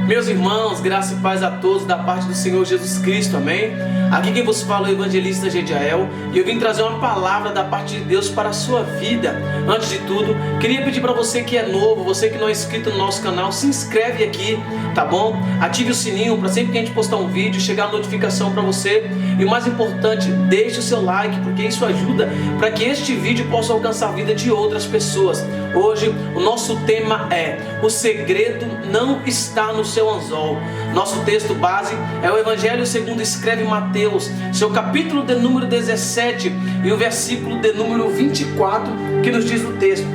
Meus irmãos, graça e paz a todos da parte do Senhor Jesus Cristo, amém? Aqui quem vos fala é o evangelista Gediael e eu vim trazer uma palavra da parte de Deus para a sua vida. Antes de tudo, queria pedir para você que é novo, você que não é inscrito no nosso canal, se inscreve aqui, tá bom? Ative o sininho para sempre que a gente postar um vídeo, chegar a notificação para você. E o mais importante, deixe o seu like, porque isso ajuda para que este vídeo possa alcançar a vida de outras pessoas. Hoje, o nosso tema é: o segredo não está no seu anzol. Nosso texto base é o Evangelho segundo escreve Mateus, seu capítulo de número 17 e o versículo de número 24, que nos diz o texto: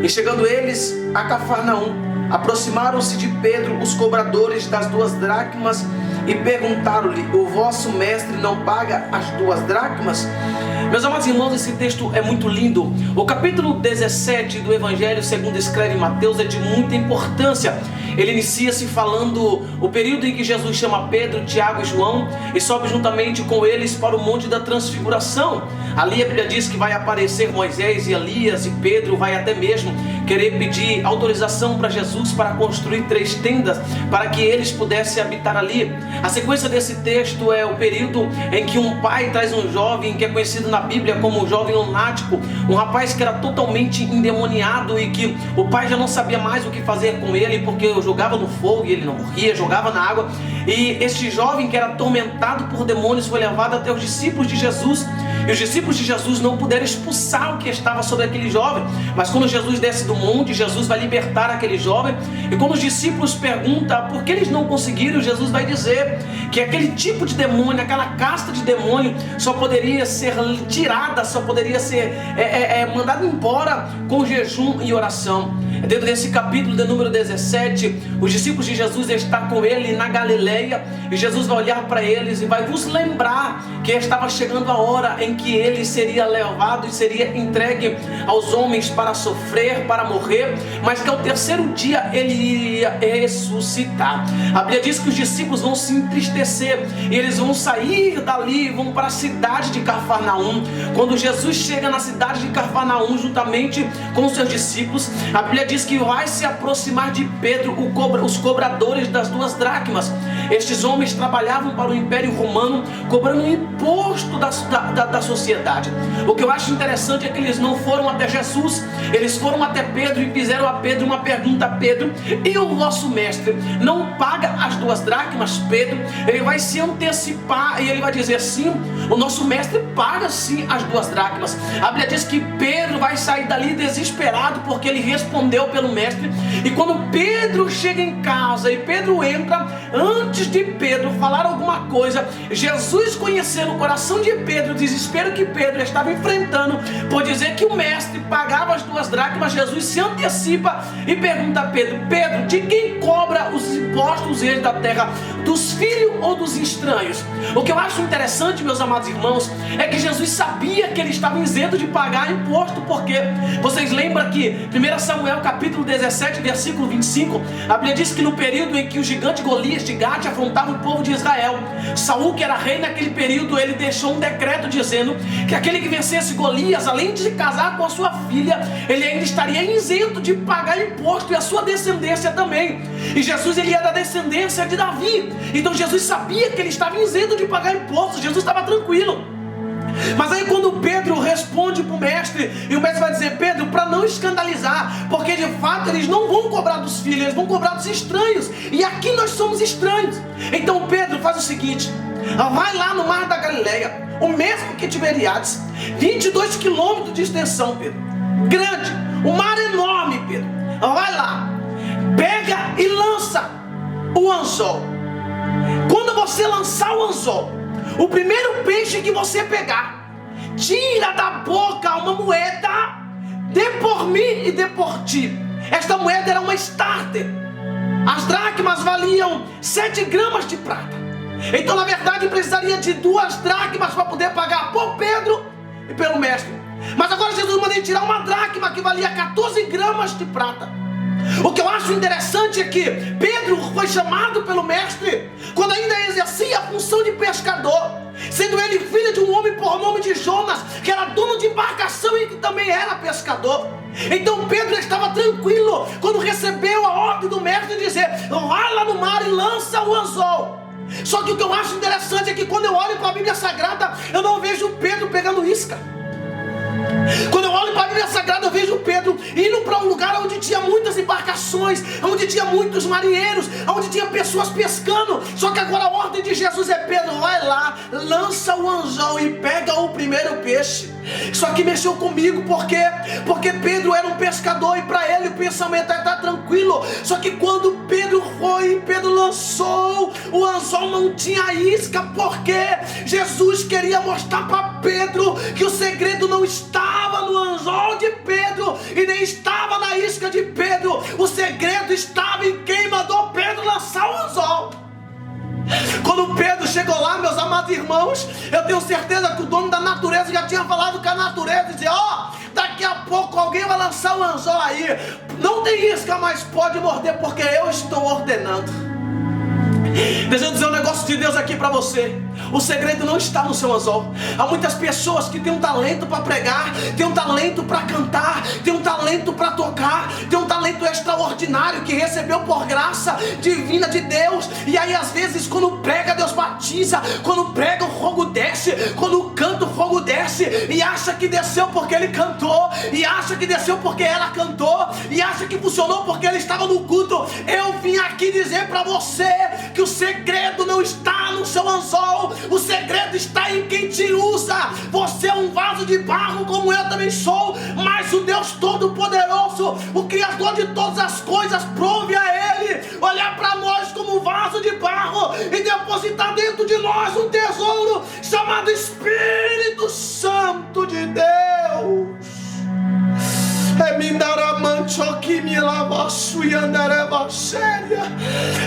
E chegando eles a Cafarnaum, aproximaram-se de Pedro os cobradores das 2 dracmas e perguntaram-lhe: O vosso mestre não paga as 2 dracmas? Meus amados irmãos, esse texto é muito lindo. O capítulo 17 do Evangelho segundo escreve Mateus é de muita importância. Ele inicia-se falando o período em que Jesus chama Pedro, Tiago e João e sobe juntamente com eles para o Monte da Transfiguração. Ali a Bíblia diz que vai aparecer Moisés e Elias, e Pedro vai até mesmo querer pedir autorização para Jesus para construir 3 tendas para que eles pudessem habitar ali. A sequência desse texto é o período em que um pai traz um jovem que é conhecido na Bíblia como um jovem lunático, um rapaz que era totalmente endemoniado e que o pai já não sabia mais o que fazer com ele, porque eu jogava no fogo e ele não morria, jogava na água. E este jovem que era atormentado por demônios foi levado até os discípulos de Jesus, e os discípulos de Jesus não puderam expulsar o que estava sobre aquele jovem. Mas quando Jesus desce do monte, Jesus vai libertar aquele jovem. E quando os discípulos perguntam por que eles não conseguiram, Jesus vai dizer que aquele tipo de demônio, aquela casta de demônio só poderia ser tirada, só poderia ser mandada embora com jejum e oração. Dentro desse capítulo de número 17, os discípulos de Jesus estão com ele na Galileia, e Jesus vai olhar para eles e vai vos lembrar que estava chegando a hora em que ele seria levado e seria entregue aos homens para sofrer, para morrer, mas que ao 3º dia ele iria ressuscitar. A Bíblia diz que os discípulos vão se entristecer e eles vão sair dali, vão para a cidade de Cafarnaum. Quando Jesus chega na cidade de Cafarnaum juntamente com os seus discípulos, a Bíblia diz que vai se aproximar de Pedro os cobradores das 2 dracmas. Estes homens trabalhavam para o Império Romano, cobrando um imposto da sociedade. O que eu acho interessante é que eles não foram até Jesus, eles foram até Pedro e fizeram a Pedro uma pergunta: Pedro, e o vosso mestre não paga as 2 dracmas? Pedro, ele vai se antecipar e ele vai dizer: sim, o nosso mestre paga sim as 2 dracmas. A Bíblia diz que Pedro vai sair dali desesperado porque ele respondeu pelo mestre. E quando Pedro chega em casa e Pedro entra, antes de Pedro falar alguma coisa, Jesus, conhecendo o coração de Pedro, o desespero que Pedro estava enfrentando por dizer que o mestre pagava as 2 dracmas, Jesus se antecipa e pergunta a Pedro: Pedro, de quem cobra os impostos eles da terra, dos filhos ou dos estranhos? O que eu acho interessante, meus amados irmãos, é que Jesus sabia que ele estava isento de pagar imposto, porque vocês lembram que 1 Samuel capítulo 17 versículo 25, a Bíblia diz que no período em que o gigante Golias de Gate afrontava o povo de Israel, Saul, que era rei naquele período, ele deixou um decreto dizendo que aquele que vencesse Golias, além de se casar com a sua filha, ele ainda estaria isento de pagar imposto, e a sua descendência também. E Jesus, ele é da descendência de Davi, então Jesus sabia que ele estava isento de pagar imposto, Jesus estava tranquilo. Mas aí quando Pedro responde para o mestre, e o mestre vai dizer: Pedro, para não escandalizar, porque de fato eles não vão cobrar dos filhos, eles vão cobrar dos estranhos, e aqui nós somos estranhos. Então Pedro faz o seguinte: vai lá no mar da Galileia, o mesmo que Tiberíades, 22 quilômetros de extensão, Pedro, grande, o mar enorme, Pedro. Vai lá, pega e lança o anzol. Quando você lançar o anzol, o primeiro peixe que você pegar, tira da boca uma moeda, dê por mim e dê por ti. Esta moeda era uma starter. As dracmas valiam 7 gramas de prata. Então na verdade precisaria de 2 dracmas para poder pagar por Pedro e pelo mestre. Mas agora Jesus manda ele tirar uma dracma que valia 14 gramas de prata. O que eu acho interessante é que Pedro foi chamado pelo mestre quando ainda exercia a função de pescador. sendo ele filho de um homem por nome de Jonas, que era dono de embarcação e que também era pescador. Então Pedro estava tranquilo quando recebeu a ordem do mestre de dizer: vai lá no mar e lança o anzol. Só que o que eu acho interessante é que quando eu olho para a Bíblia Sagrada, eu não vejo Pedro pegando isca. Quando eu olho para a Bíblia Sagrada, eu vejo Pedro indo para um lugar onde tinha muitas embarcações, onde tinha muitos marinheiros, onde tinha pessoas pescando. Só que agora a ordem de Jesus é: Pedro, vai lá, lança o anzol e pega o primeiro peixe. Isso aqui mexeu comigo, porque Pedro era um pescador e para ele o pensamento é: estar tranquilo. Só que quando Pedro foi, Pedro lançou o anzol, não tinha isca, porque Jesus queria mostrar para Pedro que o segredo não estava no anzol de Pedro e nem estava na isca de Pedro. O segredo estava em quem mandou Pedro lançar o anzol. Quando Pedro chegou lá, meus amados irmãos, eu tenho certeza que o dono da natureza já tinha falado com a natureza e dizia: daqui a pouco alguém vai lançar o anzol aí. Não tem isca, mas pode morder, porque eu estou ordenando. Deixa eu dizer um negócio de Deus aqui para você. O segredo não está no seu anzol. Há muitas pessoas que têm um talento para pregar, têm um talento para cantar, têm um talento para tocar, têm um talento extraordinário que recebeu por graça divina de Deus. E aí às vezes quando prega, Deus batiza, quando prega o fogo desce, quando canta o fogo desce, e acha que desceu porque ele cantou, e acha que desceu porque ela cantou, e acha que funcionou porque ele estava no culto. Eu vim aqui dizer para você que o segredo não está no seu anzol, o segredo está em quem te usa. Você é um vaso de barro, como eu também sou, mas o Deus Todo-Poderoso, o Criador de todas as coisas, prove a Ele olhar para nós como um vaso de barro e depositar dentro de nós um tesouro chamado Espírito Santo de Deus.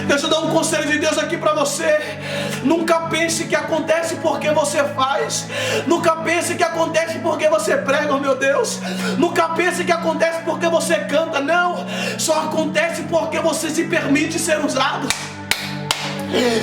Deixa eu dar um conselho de Deus aqui para você. Nunca pense que acontece porque você faz. Nunca pense que acontece porque você prega, oh meu Deus. Nunca pense que acontece porque você canta. Não, só acontece porque você se permite ser usado.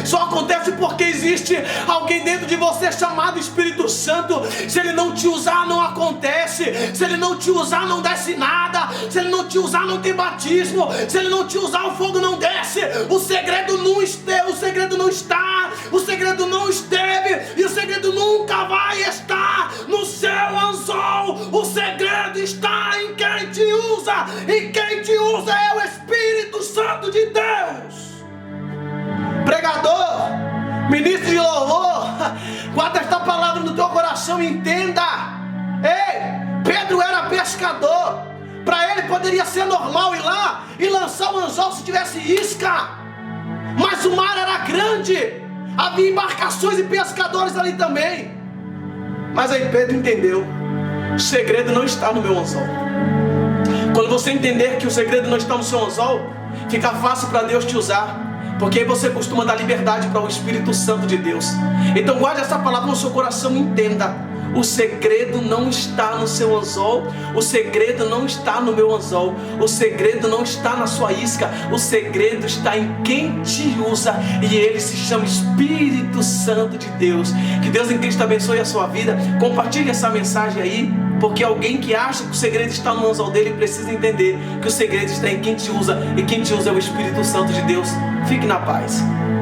Só acontece porque existe alguém dentro de você chamado Espírito Santo. Se ele não te usar, não acontece. Se ele não te usar, não desce nada. Se ele não te usar, não tem batismo. Se ele não te usar, o fogo não desce. O segredo não esteve, o segredo não está, o segredo não esteve, e o segredo nunca vai estar no seu anzol. O segredo está em quem te usa, e quem te usa é o Espírito Santo de Deus. Pregador, ministro de louvor, guarda esta palavra no teu coração e entenda. Ei, Pedro era pescador. Para ele poderia ser normal ir lá e lançar o anzol se tivesse isca, mas o mar era grande, havia embarcações e pescadores ali também. Mas aí Pedro entendeu: o segredo não está no meu anzol. Quando você entender que o segredo não está no seu anzol, fica fácil para Deus te usar, porque aí você costuma dar liberdade para o Espírito Santo de Deus. Então guarde essa palavra no seu coração e entenda: o segredo não está no seu anzol, o segredo não está no meu anzol, o segredo não está na sua isca, o segredo está em quem te usa, e ele se chama Espírito Santo de Deus. Que Deus em Cristo abençoe a sua vida. Compartilhe essa mensagem aí, porque alguém que acha que o segredo está no anzol dele precisa entender que o segredo está em quem te usa, e quem te usa é o Espírito Santo de Deus. Fique na paz.